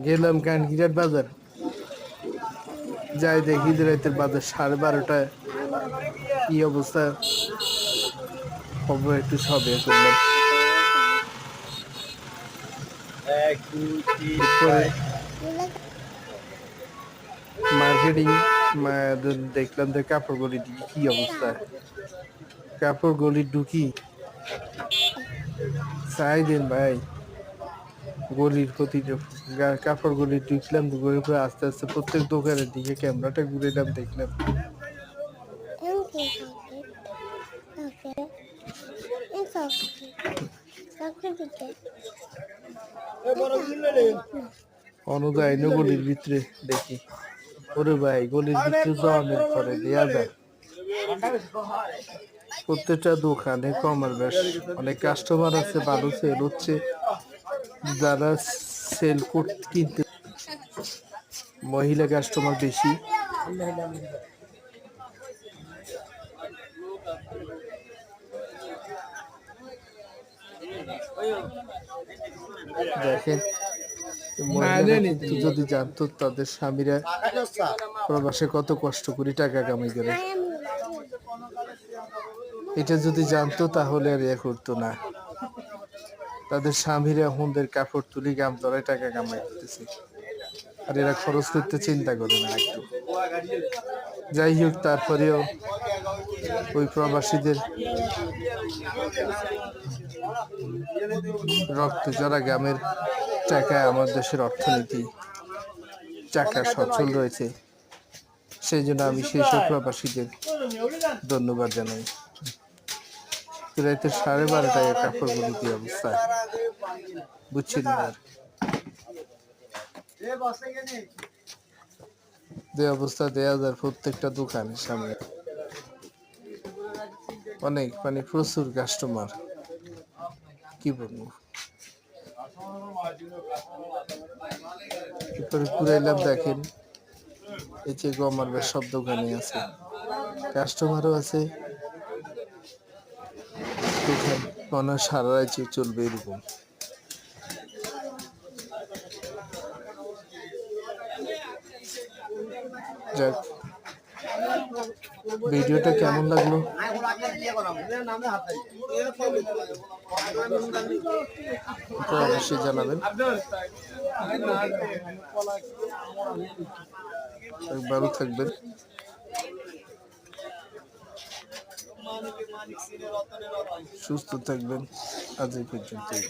গেলাম কানকিরাট বাজার, যাই দেখি রাতের বাজার 12:30টায় কি অবস্থা। খবর একটু সবে করলাম। মার্কেটিং দেখলাম যে কাপড় গলি দিকে কি অবস্থা। কাপড় গলি ঢুকি চাই দিন ভাই, গলির প্রতিটা কাপড় গলি ঢুকলাম, ঘুরে ঘুরে আস্তে আস্তে প্রত্যেক দোকানের দিকে ক্যামেরাটা ঘুরেলাম, দেখলাম অনুদয় গলির ভিতরে দেখি, ওরে ভাই গলির ভিতরে জনের পরে দেয়া যায়। প্রত্যেকটা দোকানে কমার বেশ অনেক কাস্টমার আছে, ভালো সেল হচ্ছে। যারা সেল করতে কিনতে মহিলা কাস্টমার বেশি। দেখেন কিন্তু যদি জানতো তাদের স্বামীরা প্রবাসে কত কষ্ট করে টাকা কামাই করে, এটা যদি জানতো তাহলে আর ইয়ে করতো না। তাদের স্বামীরা হুন্দের কাপড় তুলি গাম ধরায় টাকা কামাই করতেছে, আর এরা খরচ করতে চিন্তা করে না একটু। যাই হোক, তারপরেও ওই প্রবাসীদের রক্ত যারা গ্রামের টাকায় আমার দেশের অর্থনীতি চাকা সচল রয়েছে, সেই জন্য আমি সেই সব প্রবাসীদের ধন্যবাদ জানাই। রাতে 12:30টায় কাপড়গুলি কি অবস্থা বুঝছেন না, যে অবস্থা দেয়া যায় প্রত্যেকটা দোকানের সামনে অনেক মানে প্রচুর কাস্টমার, কি বলবো। এরপরে ঘুরাইলাম, দেখেন এই যে গমার বেশ সব দোকানে আছে, কাস্টমারও আছে, দোকান মনে হয় সারা রাত চলবে এরকম। যাক, ভিডিওটা কেমন লাগলো অবশ্যই জানাবেন। ভালো থাকবেন, সুস্থ থাকবেন। আজ এই পর্যন্তই।